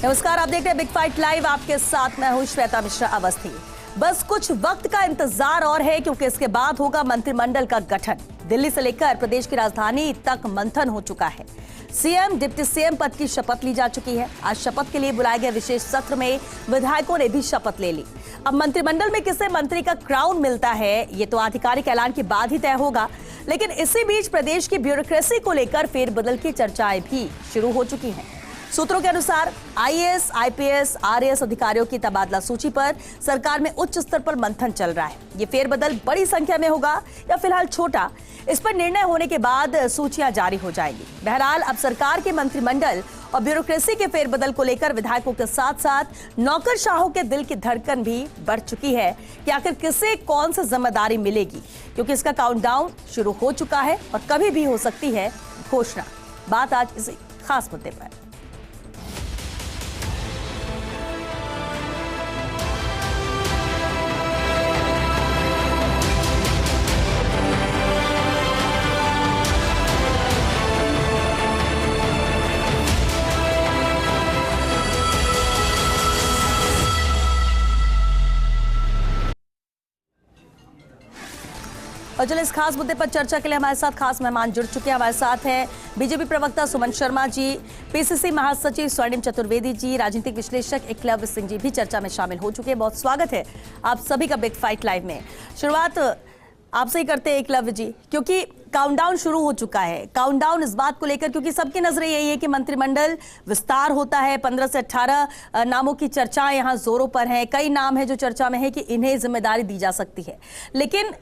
नमस्कार, आप देख रहे हैं बिग फाइट लाइव। आपके साथ मैं हूं श्वेता मिश्रा अवस्थी। बस कुछ वक्त का इंतजार और है, क्योंकि इसके बाद होगा मंत्रिमंडल का गठन। दिल्ली से लेकर प्रदेश की राजधानी तक मंथन हो चुका है। सीएम, डिप्टी सीएम पद की शपथ ली जा चुकी है। आज शपथ के लिए बुलाए गए विशेष सत्र में विधायकों ने भी शपथ ले ली। अब मंत्रिमंडल में किसे मंत्री का क्राउन मिलता है, ये तो आधिकारिक ऐलान के बाद ही तय होगा। लेकिन इसी बीच प्रदेश की ब्यूरोक्रेसी को लेकर फेरबदल की चर्चाएं भी शुरू हो चुकी हैं। सूत्रों के अनुसार आईएएस, आईपीएस, आरएएस अधिकारियों की तबादला सूची पर सरकार में उच्च स्तर पर मंथन चल रहा है। ये फेरबदल बड़ी संख्या में होगा या फिलहाल छोटा, इस पर निर्णय होने के बाद सूचियां जारी हो जाएंगी। बहरहाल अब सरकार के मंत्रिमंडल और ब्यूरोक्रेसी के फेरबदल को लेकर विधायकों के साथ साथ नौकरशाहों के दिल की धड़कन भी बढ़ चुकी है कि आखिर किसे कौन सी जिम्मेदारी मिलेगी, क्योंकि इसका काउंटडाउन शुरू हो चुका है और कभी भी हो सकती है घोषणा। बात आज इसी खास मुद्दे पर। और चलिए इस खास मुद्दे पर चर्चा के लिए हमारे साथ खास मेहमान जुड़ चुके हैं। हमारे साथ हैं बीजेपी प्रवक्ता सुमन शर्मा जी, पीसीसी महासचिव स्वर्णिम चतुर्वेदी जी, राजनीतिक विश्लेषक एकलव्य सिंह जी भी चर्चा में शामिल हो चुके हैं। बहुत स्वागत है आप सभी का बिग फाइट लाइव में। शुरुआत आपसे ही करते हैं एकलव्य जी, क्योंकि काउंटडाउन शुरू हो चुका है। काउंटडाउन इस बात को लेकर क्योंकि सबकी नजरें यही है कि मंत्रिमंडल विस्तार होता है। 15 से 18 नामों की चर्चाएं यहाँ जोरों पर हैं। कई नाम है जो चर्चा में है कि इन्हें जिम्मेदारी दी जा सकती है। लेकिन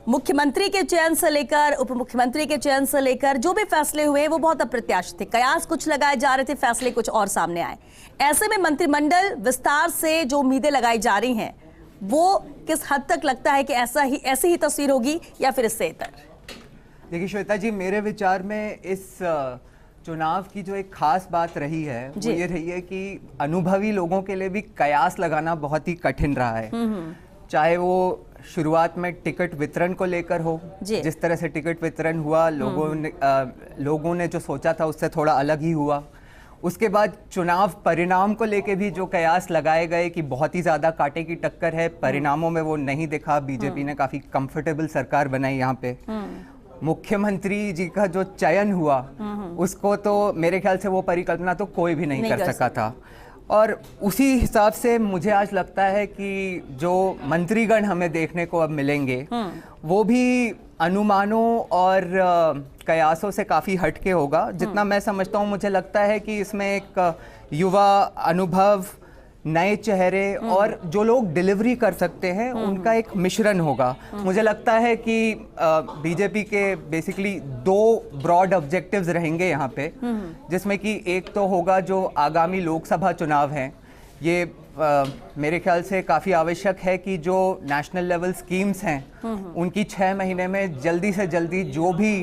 मुख्यमंत्री के चयन से लेकर उप मुख्यमंत्री के चयन से लेकर जो भी फैसले हुए वो बहुत अप्रत्याशित थे। कयास कुछ लगाए जा रहे थे, फैसले कुछ और सामने आए। ऐसे में मंत्रिमंडल विस्तार से जो उम्मीदें लगाई जा रही हैं वो किस हद तक लगता है कि ऐसी ही तस्वीर होगी या फिर इससे इतर? देखिए श्वेता जी, मेरे विचार में इस चुनाव की जो एक खास बात रही है वो ये रही है कि अनुभवी लोगों के लिए भी कयास लगाना बहुत ही कठिन रहा है। चाहे वो शुरुआत में टिकट वितरण को लेकर हो, जिस तरह से टिकट वितरण हुआ, लोगों ने जो सोचा था उससे थोड़ा अलग ही हुआ। उसके बाद चुनाव परिणाम को लेकर भी जो कयास लगाए गए कि बहुत ही ज़्यादा कांटे की टक्कर है, परिणामों में वो नहीं दिखा। बीजेपी ने काफ़ी कंफर्टेबल सरकार बनाई यहाँ पे। मुख्यमंत्री जी का जो चयन हुआ उसको तो मेरे ख्याल से वो परिकल्पना तो कोई भी नहीं कर सका था। और उसी हिसाब से मुझे आज लगता है कि जो मंत्रीगण हमें देखने को अब मिलेंगे वो भी अनुमानों और कयासों से काफ़ी हटके होगा। जितना मैं समझता हूँ, मुझे लगता है कि इसमें एक युवा अनुभव, नए चेहरे और जो लोग डिलीवरी कर सकते हैं उनका एक मिश्रण होगा। मुझे लगता है कि बीजेपी के बेसिकली 2 ब्रॉड ऑब्जेक्टिव्स रहेंगे यहाँ पे, जिसमें कि एक तो होगा जो आगामी लोकसभा चुनाव हैं। ये मेरे ख्याल से काफ़ी आवश्यक है कि जो नेशनल लेवल स्कीम्स हैं उनकी 6 महीने में जल्दी से जल्दी जो भी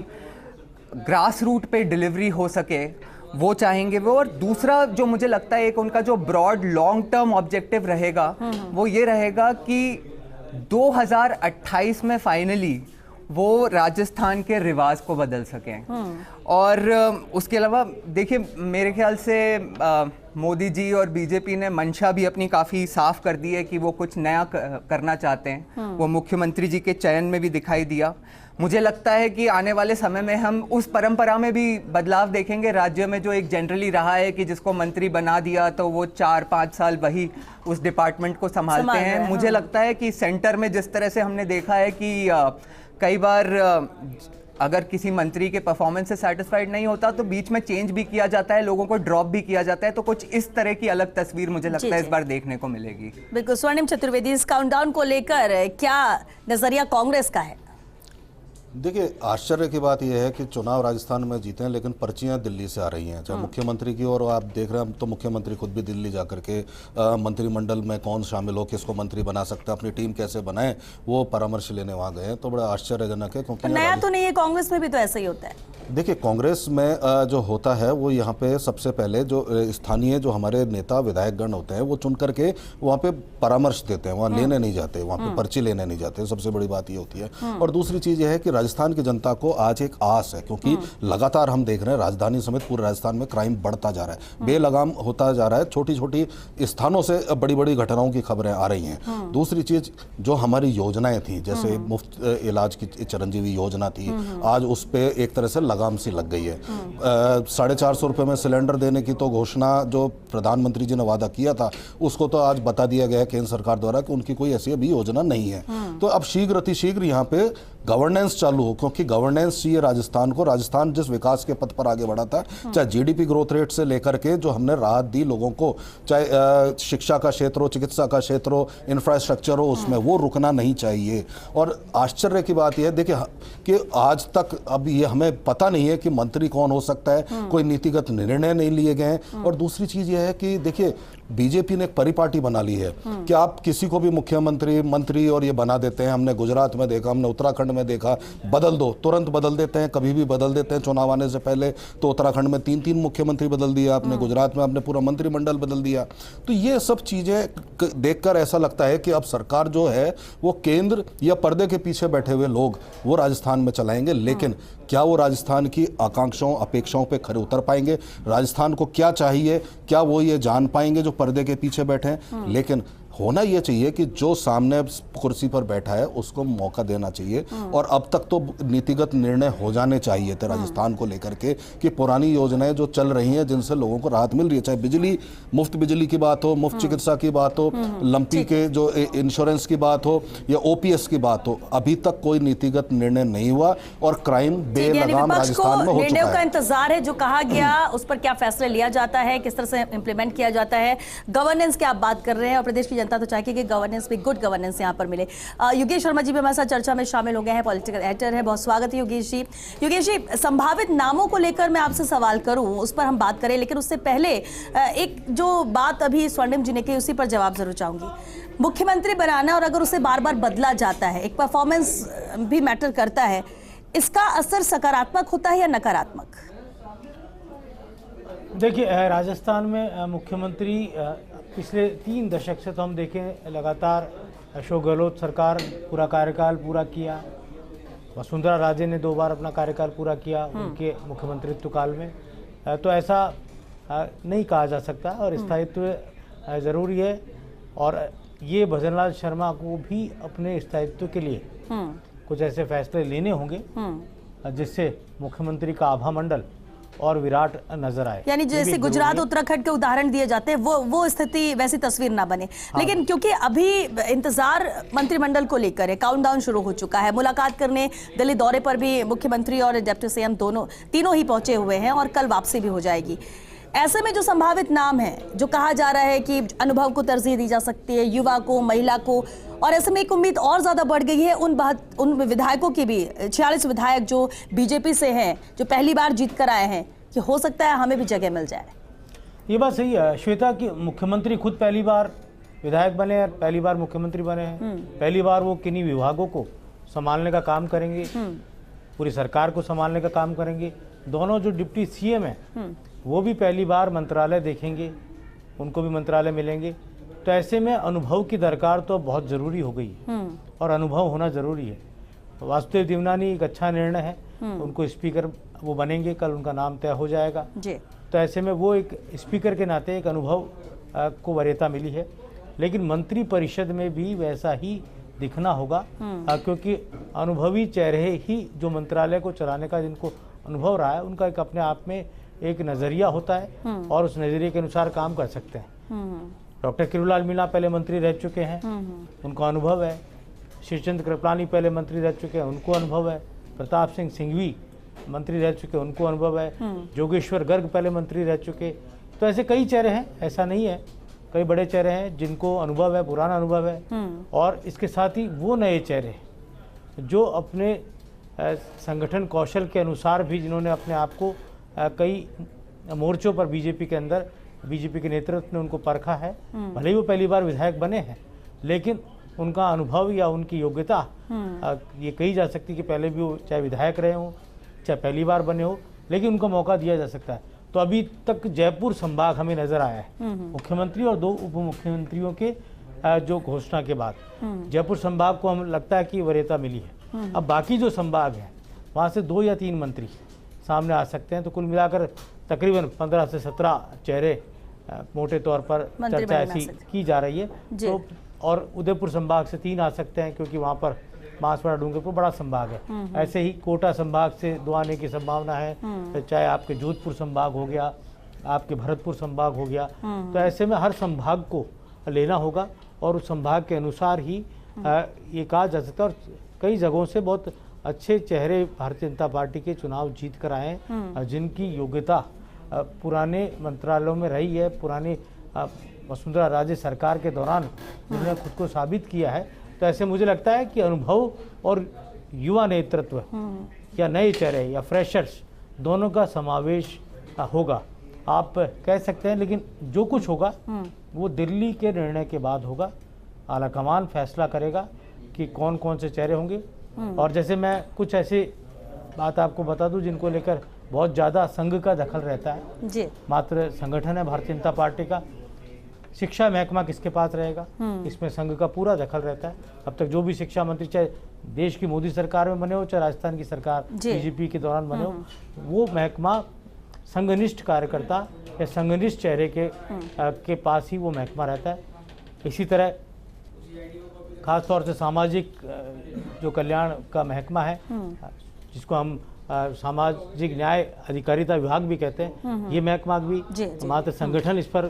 ग्रास रूट पे डिलीवरी हो सके वो चाहेंगे वो। और दूसरा जो मुझे लगता है एक उनका जो ब्रॉड लॉन्ग टर्म ऑब्जेक्टिव रहेगा वो ये रहेगा कि 2028 में फाइनली वो राजस्थान के रिवाज को बदल सकें। और उसके अलावा देखिए, मेरे ख्याल से मोदी जी और बीजेपी ने मंशा भी अपनी काफ़ी साफ कर दी है कि वो कुछ नया करना चाहते हैं। वो मुख्यमंत्री जी के चयन में भी दिखाई दिया। मुझे लगता है कि आने वाले समय में हम उस परंपरा में भी बदलाव देखेंगे। राज्य में जो एक जनरली रहा है कि जिसको मंत्री बना दिया तो वो 4-5 साल वही उस डिपार्टमेंट को संभालते हैं। मुझे लगता है कि सेंटर में जिस तरह से हमने देखा है कि कई बार अगर किसी मंत्री के परफॉर्मेंस से सेटिस्फाइड नहीं होता तो बीच में चेंज भी किया जाता है, लोगों को ड्रॉप भी किया जाता है। तो कुछ इस तरह की अलग तस्वीर मुझे लगता है इस बार देखने को मिलेगी। बिल्कुल। स्वर्णिम चतुर्वेदी, इस काउंटडाउन को लेकर क्या नजरिया कांग्रेस का है? देखिए, आश्चर्य की बात यह है कि चुनाव राजस्थान में जीते हैं लेकिन पर्चियां दिल्ली से आ रही हैं। चाहे मुख्यमंत्री की, और आप देख रहे हैं तो मुख्यमंत्री खुद भी दिल्ली जाकर के मंत्रिमंडल में कौन शामिल हो, किसको मंत्री बना सकता है, अपनी टीम कैसे बनाए, वो परामर्श लेने वहाँ गए हैं। तो बड़ा आश्चर्यजनक है, क्योंकि नया तो नहीं है, कांग्रेस में भी तो ऐसा ही होता है। देखिए, कांग्रेस में जो होता है वो यहाँ पे सबसे पहले जो स्थानीय जो हमारे नेता विधायकगण होते हैं वो चुन करके वहाँ पे परामर्श देते हैं, वहाँ लेने नहीं जाते, वहाँ पे पर्ची लेने नहीं जाते। सबसे बड़ी बात ये होती है। और दूसरी चीज़ यह है कि राजस्थान की जनता को आज एक आस है, क्योंकि लगातार हम देख रहे हैं राजधानी समेत पूरे राजस्थान में क्राइम बढ़ता जा रहा है, बेलगाम होता जा रहा है, छोटी छोटी स्थानों से बड़ी बड़ी घटनाओं की खबरें आ रही हैं। दूसरी चीज, जो हमारी योजनाएं थी, जैसे मुफ्त इलाज की चिरंजीवी योजना थी, आज उस पे एक तरह से लगाम सी लग गई है। 450 रुपये में सिलेंडर देने की तो घोषणा जो प्रधानमंत्री जी ने वादा किया था, उसको तो आज बता दिया गया है केंद्र सरकार द्वारा कि उनकी कोई ऐसी अभी योजना नहीं है। तो अब शीघ्र अतिशीघ्र यहाँ पे गवर्नेंस चालू हो, क्योंकि गवर्नेंस चाहिए राजस्थान को। राजस्थान जिस विकास के पथ पर आगे बढ़ा था, चाहे जीडीपी ग्रोथ रेट से लेकर के जो हमने राहत दी लोगों को, चाहे शिक्षा का क्षेत्र हो, चिकित्सा का क्षेत्र हो, इंफ्रास्ट्रक्चर हो, उसमें वो रुकना नहीं चाहिए। और आश्चर्य की बात यह है, देखिए कि आज तक अब ये हमें पता नहीं है कि मंत्री कौन हो सकता है, कोई नीतिगत निर्णय नहीं लिए गए। और दूसरी चीज यह है कि देखिए बीजेपी ने एक परिपाटी बना ली है कि आप किसी को भी मुख्यमंत्री, मंत्री और ये बना देते हैं। हमने गुजरात में देखा, हमने उत्तराखंड में देखा, बदल दो, तुरंत बदल देते हैं, कभी भी बदल देते हैं। चुनाव आने से पहले तो उत्तराखंड में 3-3 मुख्यमंत्री बदल दिया आपने, गुजरात में आपने पूरा मंत्रिमंडल बदल दिया। तो ये सब चीजें देखकर ऐसा लगता है कि अब सरकार जो है वो केंद्र या पर्दे के पीछे बैठे हुए लोग वो राजस्थान में चलाएंगे। लेकिन क्या वो राजस्थान की आकांक्षाओं, अपेक्षाओं पे खरे उतर पाएंगे? राजस्थान को क्या चाहिए, क्या वो ये जान पाएंगे जो पर्दे के पीछे बैठे हैं? लेकिन होना यह चाहिए कि जो सामने कुर्सी पर बैठा है उसको मौका देना चाहिए। और अब तक तो नीतिगत निर्णय हो जाने चाहिए थे राजस्थान को लेकर के कि पुरानी योजनाएं जो चल रही हैं, जिनसे लोगों को राहत मिल रही है, चाहे बिजली, मुफ्त बिजली की बात हो, मुफ्त चिकित्सा की बात हो, लंपी के जो इंश्योरेंस की बात हो, या ओपीएस की बात हो, अभी तक कोई नीतिगत निर्णय नहीं हुआ और क्राइम बेलगाम राजस्थान में हो चुका है। का इंतजार है, जो कहा गया उस पर क्या फैसला लिया जाता है, किस तरह से इंप्लीमेंट किया जाता है। गवर्नेंस की आप बात कर रहे हैं और प्रदेश की तो चाहेगी कि गवर्नेंस भी, गुड गवर्नेंस यहां पर मिले। योगेश शर्मा जी भी हमारे साथ चर्चा में शामिल हो गए हैं, पॉलिटिकल एडिटर है। बहुत स्वागत है योगेश जी। योगेश जी, संभावित नामों को लेकर मैं आपसे सवाल करूं, उस पर हम बात करें, लेकिन उससे पहले एक जो बात अभी स्वर्णिम जी ने की, उसी पर जवाब जरूर चाहूंगी। मुख्यमंत्री बनाना और अगर उसे बार बार बदला जाता है, एक परफॉर्मेंस भी मैटर करता है, इसका असर सकारात्मक होता है या नकारात्मक? देखिए, राजस्थान में मुख्यमंत्री पिछले 3 दशक से तो हम देखें लगातार अशोक गहलोत सरकार पूरा कार्यकाल पूरा किया, वसुंधरा राजे ने 2 बार अपना कार्यकाल पूरा किया उनके मुख्यमंत्रित्व काल में। तो ऐसा नहीं कहा जा सकता और स्थायित्व ज़रूरी है। और ये भजनलाल शर्मा को भी अपने स्थायित्व के लिए कुछ ऐसे फैसले लेने होंगे जिससे मुख्यमंत्री का आभा मंडल और विराट नजर आए। यानी जैसे गुजरात, उत्तराखंड के उदाहरण दिए जाते हैं, वो स्थिति, वैसी तस्वीर ना बने। हाँ। लेकिन क्योंकि अभी इंतजार मंत्रिमंडल को लेकर है, काउंटडाउन शुरू हो चुका है, मुलाकात करने दिल्ली दौरे पर भी मुख्यमंत्री और डिप्टी सीएम तीनों ही पहुंचे हुए हैं और कल वापसी भी हो जाएगी। ऐसे में जो संभावित नाम है, जो कहा जा रहा है कि अनुभव को तरजीह दी जा सकती है, युवा को, महिला को, और ऐसे में एक उम्मीद और ज्यादा बढ़ गई है उन विधायकों की भी, 46 विधायक जो बीजेपी से हैं, जो पहली बार जीत कर आए हैं, कि हो सकता है हमें भी जगह मिल जाए। ये बात सही है श्वेता की मुख्यमंत्री खुद पहली बार विधायक बने हैं, पहली बार मुख्यमंत्री बने हैं, पहली बार वो किन्हीं विभागों को संभालने का काम करेंगे, पूरी सरकार को संभालने का काम करेंगे। दोनों जो डिप्टी सीएम हैं वो भी पहली बार मंत्रालय देखेंगे, उनको भी मंत्रालय मिलेंगे। तो ऐसे में अनुभव की दरकार तो बहुत ज़रूरी हो गई है और अनुभव होना ज़रूरी है। वासुदेव देवनानी एक अच्छा निर्णय है, उनको स्पीकर वो बनेंगे, कल उनका नाम तय हो जाएगा जी। तो ऐसे में वो एक स्पीकर के नाते एक अनुभव को वरीयता मिली है। लेकिन मंत्री परिषद में भी वैसा ही दिखना होगा क्योंकि अनुभवी चेहरे ही जो मंत्रालय को चलाने का जिनको अनुभव रहा है, उनका एक अपने आप में एक नज़रिया होता है और उस नज़रिए के अनुसार काम कर सकते हैं। डॉक्टर किरोड़लाल मीणा पहले मंत्री रह चुके हैं, उनका अनुभव है। श्रीचंद कृपलानी पहले मंत्री रह चुके हैं, उनको अनुभव है। प्रताप सिंह सिंघवी मंत्री रह चुके, उनको अनुभव है। जोगेश्वर गर्ग पहले मंत्री रह चुके। तो ऐसे कई चेहरे हैं, ऐसा नहीं है, कई बड़े चेहरे हैं जिनको अनुभव है, पुराना अनुभव है। और इसके साथ ही वो नए चेहरे जो अपने संगठन कौशल के अनुसार भी जिन्होंने अपने आप को कई मोर्चों पर बीजेपी के अंदर, बीजेपी के नेतृत्व ने उनको परखा है। भले ही वो पहली बार विधायक बने हैं, लेकिन उनका अनुभव या उनकी योग्यता ये कही जा सकती है कि पहले भी वो चाहे विधायक रहे हों, चाहे पहली बार बने हो, लेकिन उनको मौका दिया जा सकता है। तो अभी तक जयपुर संभाग हमें नजर आया है मुख्यमंत्री और 2 उप मुख्यमंत्रियों के जो घोषणा के बाद जयपुर संभाग को हमें लगता है कि वरीयता मिली है। अब बाकी जो संभाग है वहाँ से 2 या 3 मंत्री सामने आ सकते हैं। तो कुल मिलाकर तकरीबन 15 से 17 चेहरे मोटे तौर पर चर्चा ऐसी की जा रही है। तो और उदयपुर संभाग से 3 आ सकते हैं, क्योंकि वहाँ पर बांसवाड़ा डूंगरपुर बड़ा संभाग है। ऐसे ही कोटा संभाग से 2 आने की संभावना है, चाहे आपके जोधपुर संभाग हो गया, आपके भरतपुर संभाग हो गया। तो ऐसे में हर संभाग को लेना होगा और उस संभाग के अनुसार ही ये कहा जा सकता है। और कई जगहों से बहुत अच्छे चेहरे भारतीय जनता पार्टी के चुनाव जीत कर आए हैं, जिनकी योग्यता पुराने मंत्रालयों में रही है, पुरानी वसुंधरा राजे सरकार के दौरान जिन्होंने खुद को साबित किया है। तो ऐसे मुझे लगता है कि अनुभव और युवा नेतृत्व या नए चेहरे या फ्रेशर्स दोनों का समावेश होगा, आप कह सकते हैं। लेकिन जो कुछ होगा वो दिल्ली के निर्णय के बाद होगा। आलाकमान फैसला करेगा कि कौन कौन से चेहरे होंगे। और जैसे मैं कुछ ऐसी बात आपको बता दूं जिनको लेकर बहुत ज़्यादा संघ का दखल रहता है जी। मात्र संगठन है भारतीय जनता पार्टी का। शिक्षा महकमा किसके पास रहेगा, इसमें संघ का पूरा दखल रहता है। अब तक जो भी शिक्षा मंत्री, चाहे देश की मोदी सरकार में बने हो, चाहे राजस्थान की सरकार बीजेपी के दौरान बने हो, वो महकमा संघनिष्ठ कार्यकर्ता या संघनिष्ठ चेहरे के पास ही वो महकमा रहता है। इसी तरह खासतौर से सामाजिक जो कल्याण का महकमा है, जिसको हम सामाजिक न्याय अधिकारिता विभाग भी कहते हैं, ये महकमा भी मात्र संगठन इस पर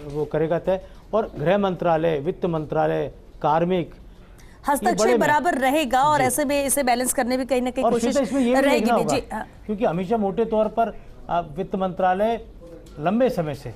वो करेगा तय। और गृह मंत्रालय, वित्त मंत्रालय, कार्मिक हस्तक्षेप बराबर रहेगा और ऐसे में इसे बैलेंस करने भी कहीं ना कहीं कोशिश रहेगी भी जी। क्योंकि हमेशा मोटे तौर पर वित्त मंत्रालय लंबे समय से,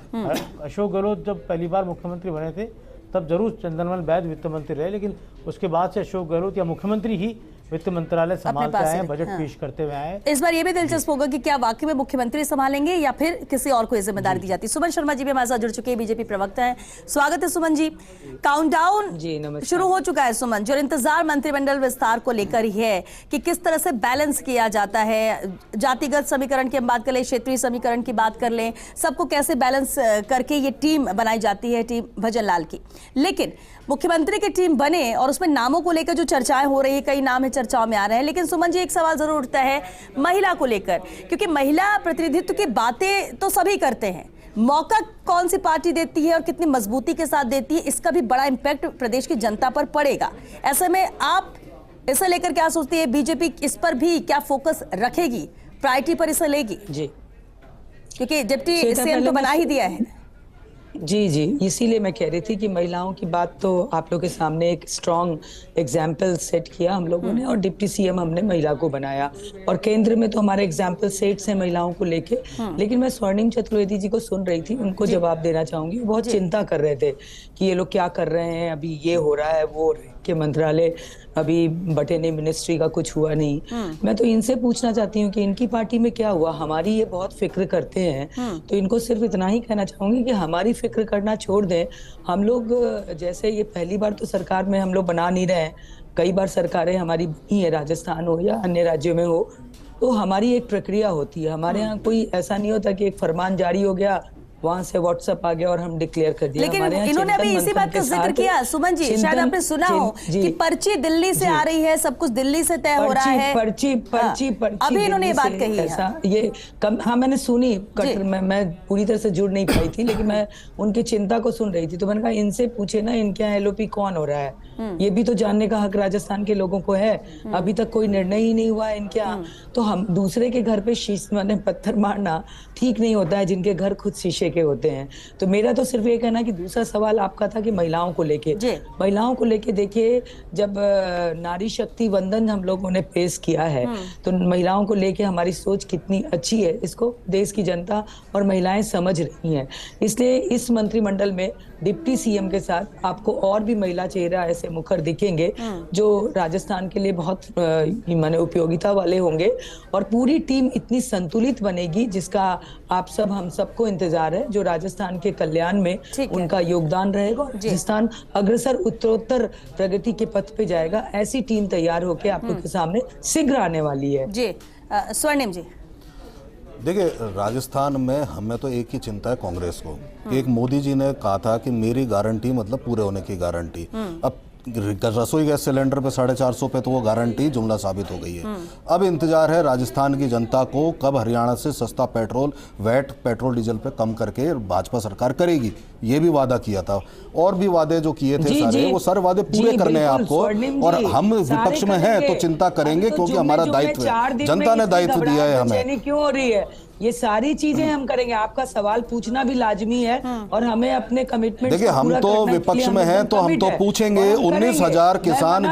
अशोक गहलोत जब पहली बार मुख्यमंत्री बने थे तब जरूर चंदनलाल बैद वित्त मंत्री रहे, लेकिन उसके बाद से अशोक गहलोत या मुख्यमंत्री ही वित्त मंत्रालय संभालते आए हैं, बजट पेश करते हुए आए हैं। इस बार ये भी दिलचस्प होगा कि क्या वाकई में मुख्यमंत्री संभालेंगे या फिर किसी और को जिम्मेदारी दी जाती है। सुमन शर्मा जी भी हमारे साथ जुड़ चुके हैं, बीजेपी प्रवक्ता हैं। स्वागत है सुमन जी। काउंटडाउन शुरू हो चुका है सुमन जी, और इंतजार मंत्रिमंडल विस्तार को लेकर ही है कि किस तरह से बैलेंस किया जाता है। जातिगत समीकरण की हम बात कर लें, क्षेत्रीय समीकरण की बात कर लें, सबको कैसे बैलेंस करके ये टीम बनाई जाती है, टीम भजन लाल की। लेकिन मुख्यमंत्री की टीम बने और उसमें नामों को लेकर जो चर्चाएं हो रही है, कई नाम है चर्चाओं में आ रहे हैं। लेकिन सुमन जी, एक सवाल जरूर उठता है महिला को लेकर, क्योंकि महिला प्रतिनिधित्व की बातें तो सभी करते हैं, मौका कौन सी पार्टी देती है और कितनी मजबूती के साथ देती है, इसका भी बड़ा इंपैक्ट प्रदेश की जनता पर पड़ेगा। ऐसे में आप इसे लेकर क्या सोचती है? बीजेपी इस पर भी क्या फोकस रखेगी, प्रायोरिटी पर इसे लेगी? जी, क्योंकि डिप्टी सीएम तो बना ही दिया है। जी, इसीलिए मैं कह रही थी कि महिलाओं की बात तो आप लोगों के सामने एक स्ट्रॉन्ग एग्जाम्पल सेट किया हम लोगों ने, और डिप्टी सीएम हमने महिला को बनाया, और केंद्र में तो हमारे एग्जाम्पल सेट्स हैं महिलाओं को लेके। लेकिन मैं स्वर्णिम चतुर्वेदी जी को सुन रही थी, उनको जवाब देना चाहूंगी। वो बहुत चिंता कर रहे थे कि ये लोग क्या कर रहे हैं, अभी ये हो रहा है, वो के मंत्रालय अभी बटे नहीं, मिनिस्ट्री का कुछ हुआ नहीं। मैं तो इनसे पूछना चाहती हूँ कि इनकी पार्टी में क्या हुआ। हमारी ये बहुत फिक्र करते हैं, तो इनको सिर्फ इतना ही कहना चाहूंगी कि हमारी फिक्र करना छोड़ दें। हम लोग जैसे ये पहली बार तो सरकार में हम लोग बना नहीं रहे हैं, कई बार सरकारें हमारी बनी है, राजस्थान हो या अन्य राज्यों में हो, तो हमारी एक प्रक्रिया होती है। हमारे यहाँ कोई ऐसा नहीं होता कि एक फरमान जारी हो गया, वहां से व्हाट्सएप आ गया और हम डिक्लेयर कर दिया। लेकिन इन्होंने अभी इसी बात का जिक्र किया सुमन जी, शायद आपने सुना हो कि पर्ची दिल्ली से आ रही है, सब कुछ दिल्ली से तय हो रहा है। पर्ची अभी इन्होंने ये बात कही है। ये हाँ, मैंने सुनी, मैं पूरी तरह से जुड़ नहीं पाई थी, लेकिन मैं उनकी चिंता को सुन रही थी। तो मैंने कहा इनसे पूछे ना, इनके यहाँ एलओपी कौन हो रहा है, ये भी तो जानने का हक राजस्थान के लोगों को है। अभी तक कोई निर्णय ही नहीं हुआ है इनके यहाँ। तो हम दूसरे के घर पे शीश माने पत्थर मारना ठीक नहीं होता है, जिनके घर खुद शीशे के होते हैं। तो मेरा तो सिर्फ ये कहना कि दूसरा सवाल आपका था कि महिलाओं को लेके, देखिए, जब नारी शक्ति वंदन हम लोगों ने पेश किया है, तो महिलाओं को लेके हमारी सोच कितनी अच्छी है, इसको देश की जनता और महिलाएं समझ रही हैं। इसलिए इस मंत्रिमंडल में डिप्टी सीएम के साथ आपको और भी महिला चेहरा ऐसे मुखर दिखेंगे जो राजस्थान के लिए बहुत माने उपयोगिता वाले होंगे, और पूरी टीम इतनी संतुलित बनेगी जिसका आप सब हम सबको इंतजार है, जो राजस्थान के कल्याण में उनका योगदान रहेगा। राजस्थान अग्रसर उत्तरोत्तर प्रगति के पथ पे जाएगा। ऐसी टीम तैयार होकर आप लोग के सामने शीघ्र आने वाली है। जी स्वर्णिम जी, देखिए, राजस्थान में हमें तो एक ही चिंता है, कांग्रेस को। कि एक मोदी जी ने कहा था कि मेरी गारंटी मतलब पूरे होने की गारंटी। अब रसोई गैस सिलेंडर पे 450 पे तो वो गारंटी जुमला साबित हो गई है। अब इंतजार है राजस्थान की जनता को कब हरियाणा से सस्ता पेट्रोल, वैट पेट्रोल डीजल पे कम करके भाजपा सरकार करेगी। ये भी वादा किया था और भी वादे जो किए थे सारे, वो सारे वादे पूरे करने हैं आपको। और हम विपक्ष में हैं तो चिंता करेंगे क्योंकि हमारा दायित्व है, जनता ने दायित्व दिया है हमें। क्यों हो रही है ये सारी चीजें हम करेंगे। आपका सवाल पूछना भी लाजमी है और हमें अपने कमिटमेंट, देखिए हम तो विपक्ष में हैं तो हम तो पूछेंगे 19,000 किसान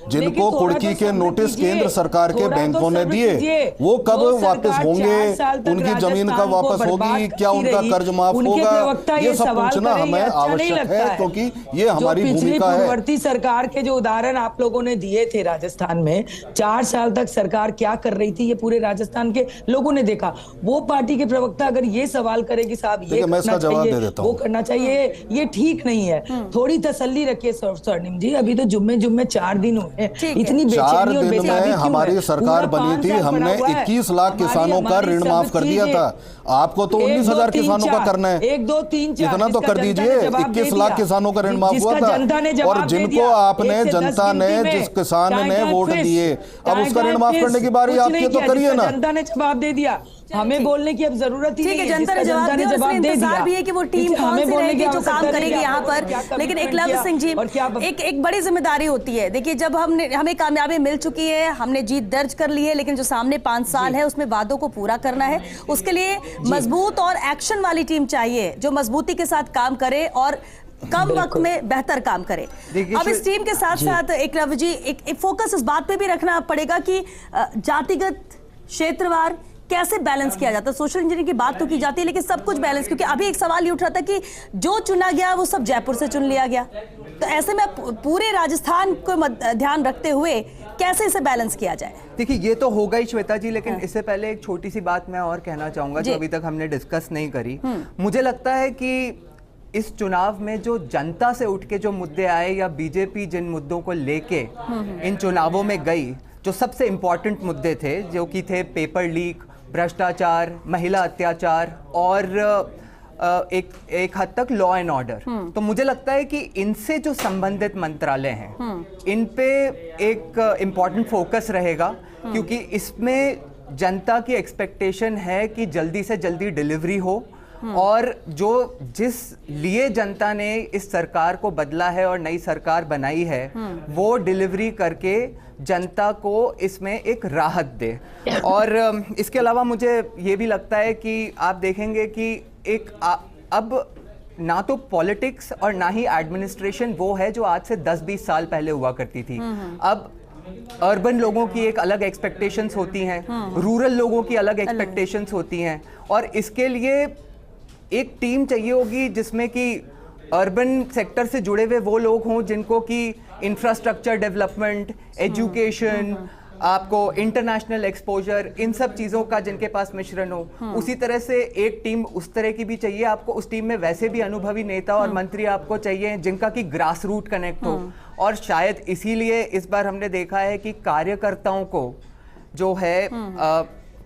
जिनको कुर्की के नोटिस केंद्र सरकार के बैंकों ने दिए, वो कब वापस होंगे, उनकी जमीन कब वापस होगी, क्या उनका कर्ज माफ होगा, ये सब पूछना हमें आवश्यक है क्योंकि ये हमारी भूमिका है। पूर्ववर्ती सरकार के जो उदाहरण आप लोगों ने दिए थे राजस्थान में, 4 साल तक सरकार क्या कर रही थी ये पूरे राजस्थान के लोगों ने देखा। वो पार्टी के प्रवक्ता अगर ये सवाल करे कि साहब ये करना चाहिए, वो करना चाहिए, ये ठीक नहीं है। थोड़ी तसल्ली रखिए स्वर्णिम जी, अभी तो जुम्मे 4 दिन हुए, इतनी 4 दिन में हमारी सरकार बनी थी, हमने 21 लाख किसानों का ऋण माफ कर दिया था। आपको तो 19,000 किसानों का करना है, 1 2 3 4 इतना तो कर दीजिए। 21 लाख किसानों का ऋण माफ हुआ था और जिनको आपने, जनता ने, जिस किसान ने वोट दिए, अब उसका ऋण माफ करने की बारी आपकी, तो करिए ना। जनता ने जवाब दे दिया, हमें बोलने की अब जरूरत ही नहीं है। जनता ने जवाब दिया, उसमें इंतजार भी है कि वो टीम कौन सी रहेगी जो काम करेगी यहाँ पर। लेकिन एकलव्य सिंह जी, एक बड़ी जिम्मेदारी होती है। देखिए जब हमें कामयाबी मिल चुकी है, हमने जीत दर्ज कर ली है, लेकिन जो सामने 5 साल है उसमें वादों को पूरा करना है। उसके लिए मजबूत और एक्शन वाली टीम चाहिए जो मजबूती के साथ काम करे और कम वक्त में बेहतर काम करे। अब इस टीम के साथ साथ एकलव्य जी एक फोकस इस बात पे भी रखना पड़ेगा कि जातिगत, क्षेत्रवार कैसे बैलेंस किया जाता है। सोशल इंजीनियरिंग की बात तो की जाती है लेकिन सब कुछ बैलेंस, क्योंकि अभी एक सवाल ये उठ रहा था कि जो चुना गया वो सब जयपुर से चुन लिया गया, तो ऐसे में पूरे राजस्थान को ध्यान रखते हुए कैसे इसे बैलेंस किया जाए। देखिए ये तो होगा ही श्वेता जी, लेकिन इससे पहले एक छोटी सी बात मैं और कहना चाहूंगा जो अभी तक हमने डिस्कस नहीं करी। मुझे लगता है कि इस चुनाव में जो जनता से उठ के जो मुद्दे आए या बीजेपी जिन मुद्दों को लेके इन चुनावों में गई, जो सबसे इंपॉर्टेंट मुद्दे थे जो कि थे पेपर लीक, भ्रष्टाचार, महिला अत्याचार और एक हद तक लॉ एंड ऑर्डर, तो मुझे लगता है कि इनसे जो संबंधित मंत्रालय हैं इन पे एक इम्पॉर्टेंट फोकस रहेगा, क्योंकि इसमें जनता की एक्सपेक्टेशन है कि जल्दी से जल्दी डिलीवरी हो और जो जिस लिए जनता ने इस सरकार को बदला है और नई सरकार बनाई है वो डिलीवरी करके जनता को इसमें एक राहत दे। और इसके अलावा मुझे ये भी लगता है कि आप देखेंगे कि अब ना तो पॉलिटिक्स और ना ही एडमिनिस्ट्रेशन वो है जो आज से 10-20 साल पहले हुआ करती थी। अब अर्बन लोगों की एक अलग एक्सपेक्टेशंस होती हैं, रूरल लोगों की अलग एक्सपेक्टेशंस होती हैं, और इसके लिए एक टीम चाहिए होगी जिसमें कि अर्बन सेक्टर से जुड़े हुए वो लोग हों जिनको कि इंफ्रास्ट्रक्चर डेवलपमेंट, एजुकेशन, आपको इंटरनेशनल एक्सपोजर, इन सब चीज़ों का जिनके पास मिश्रण हो। उसी तरह से एक टीम उस तरह की भी चाहिए आपको। उस टीम में वैसे भी अनुभवी नेता और मंत्री आपको चाहिए जिनका कि ग्रास रूट कनेक्ट हो। और शायद इसीलिए इस बार हमने देखा है कि कार्यकर्ताओं को जो है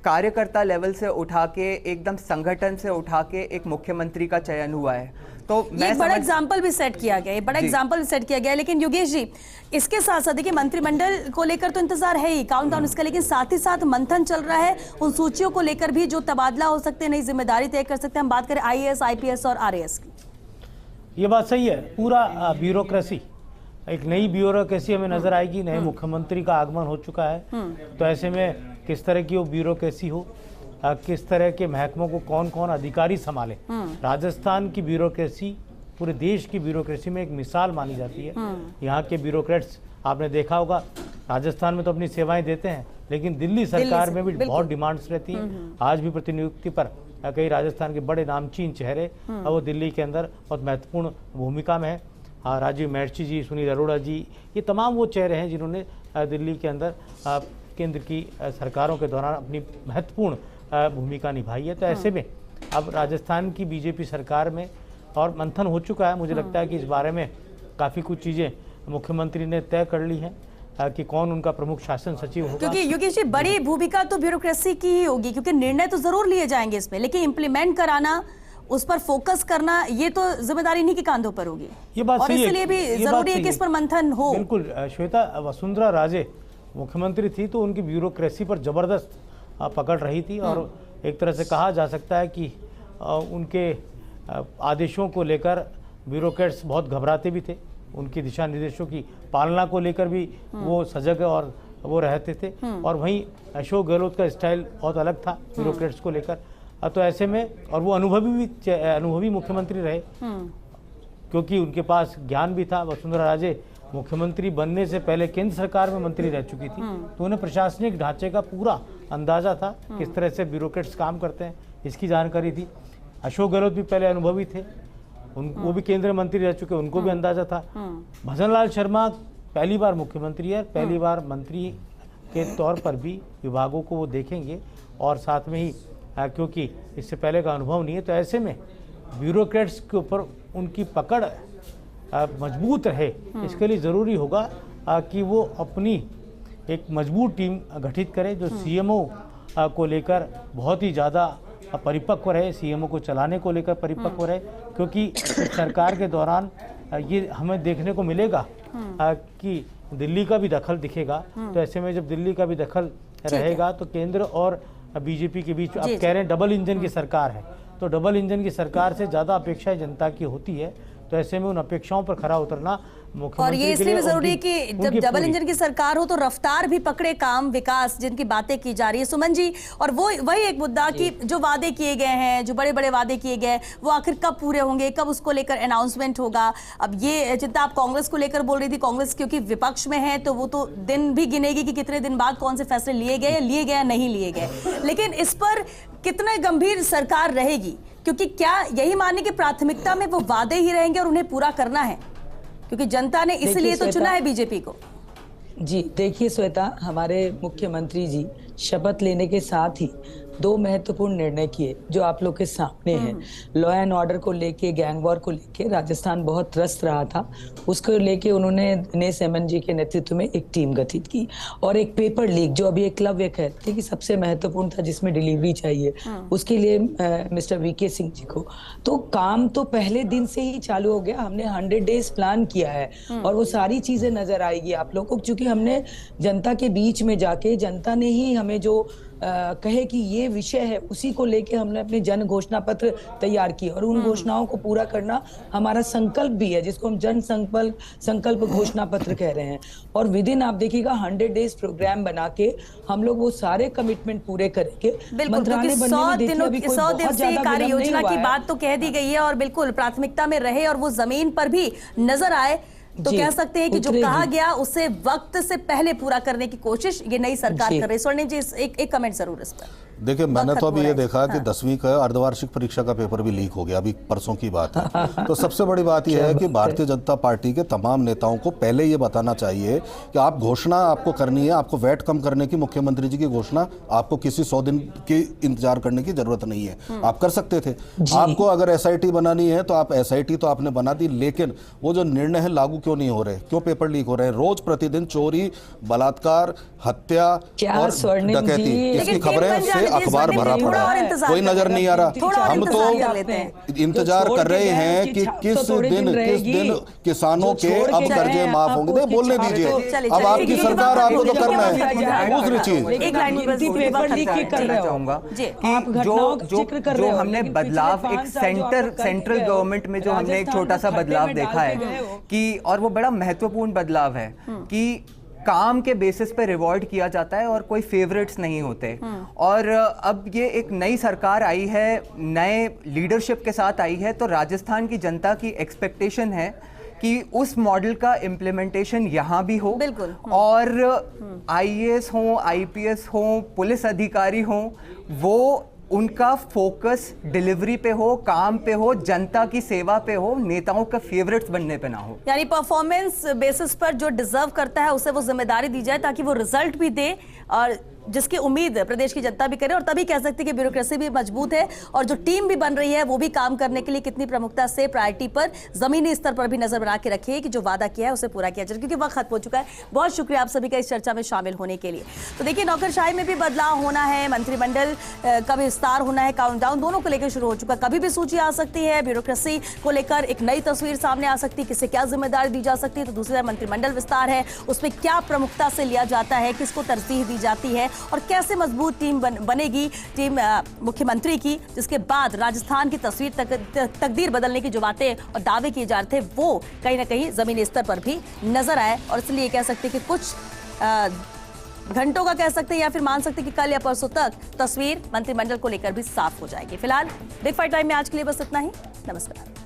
कार्यकर्ता लेवल से उठा के एकदम संगठन से उठा के एक मुख्यमंत्री का चयन हुआ है। तो ये बड़ा एग्जाम्पल भी सेट किया गया है, बड़ा एग्जाम्पल भी सेट किया गया है। लेकिन योगेश जी, इसके साथ साथ देखिए मंत्रिमंडल को लेकर तो इंतजार है ही, काउंटडाउन इसका, लेकिन साथ ही साथ मंथन चल रहा है उन सूचियों को लेकर भी जो तबादला हो सकते हैं, नई जिम्मेदारी तय कर सकते हैं। हम बात करें IAS, IPS और RAS की। ये बात सही है। पूरा ब्यूरोक्रेसी, एक नई ब्यूरोक्रेसी हमें नजर आएगी। नए मुख्यमंत्री का आगमन हो चुका है, तो ऐसे में किस तरह की वो ब्यूरोक्रेसी हो, किस तरह के महकमों को कौन कौन अधिकारी संभाले। राजस्थान की ब्यूरोक्रेसी पूरे देश की ब्यूरोक्रेसी में एक मिसाल मानी जाती है। यहाँ के ब्यूरोक्रेट्स आपने देखा होगा, राजस्थान में तो अपनी सेवाएं देते हैं, लेकिन दिल्ली सरकार में भी बहुत डिमांड्स रहती हैं। आज भी प्रतिनियुक्ति पर कई राजस्थान के बड़े नामचीन चेहरे वो दिल्ली के अंदर बहुत महत्वपूर्ण भूमिका में है। राजीव महर्षि जी, सुनील अरोड़ा जी, ये तमाम वो चेहरे हैं जिन्होंने दिल्ली के अंदर केंद्र की सरकारों के दौरान अपनी महत्वपूर्ण भूमिका निभाई है। तो ऐसे में अब राजस्थान की बीजेपी सरकार में और मंथन हो चुका है। मुझे लगता है कि इस बारे में काफ़ी कुछ चीज़ें मुख्यमंत्री ने तय कर ली हैं कि कौन उनका प्रमुख शासन सचिव होगा। क्योंकि योगेश जी, बड़ी भूमिका तो ब्यूरोक्रेसी की ही होगी, क्योंकि निर्णय तो जरूर लिए जाएंगे इसमें, लेकिन इम्प्लीमेंट कराना उस पर फोकस करना, ये तो जिम्मेदारी इन्हीं के कांधों पर होगी। ये बात और सही है, इसलिए भी ये बात जरूरी है सही कि इस पर मंथन हो। बिल्कुल श्वेता, वसुंधरा राजे मुख्यमंत्री थी तो उनकी ब्यूरोक्रेसी पर जबरदस्त पकड़ रही थी, और एक तरह से कहा जा सकता है कि उनके आदेशों को लेकर ब्यूरोक्रेट्स बहुत घबराते भी थे। उनके दिशा निर्देशों की पालना को लेकर भी वो सजग और वो रहते थे। और वहीं अशोक गहलोत का स्टाइल बहुत अलग था ब्यूरोक्रेट्स को लेकर। तो ऐसे में, और वो अनुभवी मुख्यमंत्री रहे क्योंकि उनके पास ज्ञान भी था। वसुंधरा राजे मुख्यमंत्री बनने से पहले केंद्र सरकार में मंत्री रह चुकी थी, तो उन्हें प्रशासनिक ढांचे का पूरा अंदाजा था, किस तरह से ब्यूरोक्रेट्स काम करते हैं, इसकी जानकारी थी। अशोक गहलोत भी पहले अनुभवी थे, वो भी केंद्रीय मंत्री रह चुके, उनको भी अंदाजा था। भजन लाल शर्मा पहली बार मुख्यमंत्री है, पहली बार मंत्री के तौर पर भी विभागों को वो देखेंगे, और साथ में ही क्योंकि इससे पहले का अनुभव नहीं है, तो ऐसे में ब्यूरोक्रेट्स के ऊपर उनकी पकड़ मजबूत रहे, इसके लिए ज़रूरी होगा कि वो अपनी एक मजबूत टीम गठित करें जो सीएमओ को लेकर बहुत ही ज़्यादा परिपक्व रहे, सीएमओ को चलाने को लेकर परिपक्व रहे, क्योंकि सरकार के दौरान ये हमें देखने को मिलेगा कि दिल्ली का भी दखल दिखेगा। तो ऐसे में जब दिल्ली का भी दखल रहेगा तो केंद्र और बीजेपी के बीच, आप कह रहे हैं डबल इंजन की सरकार है, तो डबल इंजन की सरकार से ज़्यादा अपेक्षाएं जनता की होती है। तो ऐसे में उन अपेक्षाओं पर खरा उतरना मुख्यमंत्री, और ये इसलिए भी जरूरी है कि जब डबल इंजन की सरकार हो तो रफ्तार भी पकड़े, काम विकास जिनकी बातें की जा रही है। सुमन जी, और वो वही एक मुद्दा कि जो वादे किए गए हैं, जो बड़े बड़े वादे किए गए, वो आखिर कब पूरे होंगे, कब उसको लेकर अनाउंसमेंट होगा। अब ये चिंता आप कांग्रेस को लेकर बोल रही थी, कांग्रेस क्योंकि विपक्ष में है तो वो तो दिन भी गिनेगी कि कितने दिन बाद कौन से फैसले लिए गए या नहीं लिए गए। लेकिन इस पर कितने गंभीर सरकार रहेगी, क्योंकि क्या यही मानने की प्राथमिकता में वो वादे ही रहेंगे और उन्हें पूरा करना है, क्योंकि जनता ने इसलिए तो चुना है बीजेपी को। जी देखिए श्वेता, हमारे मुख्यमंत्री जी शपथ लेने के साथ ही 2 महत्वपूर्ण निर्णय किए जो आप लोग के सामने हैं। लॉ एंड ऑर्डर को लेके, गैंग वॉर को लेके राजस्थान बहुत त्रस्त रहा था, उसको लेके उन्होंने दिनेश एमएन जी के नेतृत्व में एक टीम गठित की, और एक पेपर लीक जो अभी एकलव्य कहते थे कि सबसे महत्वपूर्ण था, जिसमें डिलीवरी चाहिए, उसके लिए मिस्टर वीके सिंह जी को। तो काम तो पहले दिन से ही चालू हो गया। हमने 100 डेज प्लान किया है और वो सारी चीजें नजर आएगी आप लोगों को, क्योंकि हमने जनता के बीच में जाके, जनता ने ही हमें जो कहे कि ये विषय है, उसी को लेके हमने अपने जन घोषणा पत्र तैयार किए, और उन घोषणाओं को पूरा करना हमारा संकल्प भी है, जिसको हम जन संकल्प घोषणा पत्र कह रहे हैं। और विद इन, आप देखिएगा, 100 डेज प्रोग्राम बना के हम लोग वो सारे कमिटमेंट पूरे करेंगे। मंत्रालय 100 दिवसीय कार्य योजना की बात तो कह दी गई है, और बिल्कुल प्राथमिकता में रहे और वो जमीन पर भी नजर आए, तो कह सकते हैं कि जो कहा गया उसे वक्त से पहले पूरा करने की कोशिश ये नई सरकार कर रही है। स्वर्णिम जी, एक कमेंट जरूर इस पर। देखिए, मैंने तो अभी ये देखा कि 10वीं का अर्धवार्षिक परीक्षा का पेपर भी लीक हो गया, अभी परसों की बात है। तो सबसे बड़ी बात यह है कि भारतीय जनता पार्टी के तमाम नेताओं को पहले ये बताना चाहिए कि आप घोषणा आपको करनी है, आपको वैट कम करने की, मुख्यमंत्री जी की घोषणा, आपको किसी 100 दिन की इंतजार करने की जरूरत नहीं है, आप कर सकते थे। आपको अगर SIT बनानी है तो आप SIT तो आपने बना दी, लेकिन वो जो निर्णय है लागू क्यों नहीं हो रहे, क्यों पेपर लीक हो रहे हैं? रोज प्रतिदिन चोरी, बलात्कार, हत्या और डकैती, इसकी खबरें से अखबार भरा पड़ा है, कोई नजर नहीं आ रहा। हम तो इंतजार कर रहे हैं कि किस दिन किसानों के अब कर्जे माफ होंगे। बोलने दीजिए, अब आपकी सरकार, आपको तो करना है। दूसरी चीज, चाहूंगा कि जो हमने बदलाव एक सेंट्रल गवर्नमेंट में जो हमने एक छोटा सा बदलाव देखा है कि, और वो बड़ा महत्वपूर्ण बदलाव है कि काम के बेसिस पे रिवॉर्ड किया जाता है और कोई फेवरेट्स नहीं होते। और अब ये एक नई सरकार आई है, नए लीडरशिप के साथ आई है, तो राजस्थान की जनता की एक्सपेक्टेशन है कि उस मॉडल का इम्प्लीमेंटेशन यहाँ भी हो। बिल्कुल। और IAS हो, IPS हो, पुलिस अधिकारी हो, वो उनका फोकस डिलीवरी पे हो, काम पे हो, जनता की सेवा पे हो, नेताओं का फेवरेट्स बनने पे ना हो। यानी परफॉर्मेंस बेसिस पर जो डिजर्व करता है उसे वो जिम्मेदारी दी जाए, ताकि वो रिजल्ट भी दे और जिसकी उम्मीद प्रदेश की जनता भी करे, और तभी कह सकते हैं कि ब्यूरोक्रेसी भी मजबूत है और जो टीम भी बन रही है वो भी काम करने के लिए कितनी प्रमुखता से प्रायोरिटी पर, जमीनी स्तर पर भी नजर बना के रखी है कि जो वादा किया है उसे पूरा किया जाए, क्योंकि वक्त खत्म हो चुका है। बहुत शुक्रिया आप सभी का इस चर्चा में शामिल होने के लिए। तो देखिए, नौकरशाही में भी बदलाव होना है, मंत्रिमंडल का विस्तार होना है, काउंटडाउन दोनों को लेकर शुरू हो चुका है। कभी भी सूची आ सकती है, ब्यूरोक्रेसी को लेकर एक नई तस्वीर सामने आ सकती है, किसे क्या जिम्मेदारी दी जा सकती है। तो दूसरा मंत्रिमंडल विस्तार है, उसमें क्या प्रमुखता से लिया जाता है, किसको तरजीह दी जाती है और कैसे मजबूत टीम बनेगी टीम मुख्यमंत्री की, जिसके बाद राजस्थान की तस्वीर तकदीर बदलने की जो बातें और दावे किए जा रहे थे वो कहीं ना कहीं जमीनी स्तर पर भी नजर आए। और इसलिए कह सकते हैं कि कुछ घंटों का कह सकते हैं या फिर मान सकते हैं कि कल या परसों तक तस्वीर मंत्रिमंडल को लेकर भी साफ हो जाएगी। फिलहाल बिग फाइट टाइम में आज के लिए बस इतना ही। नमस्कार।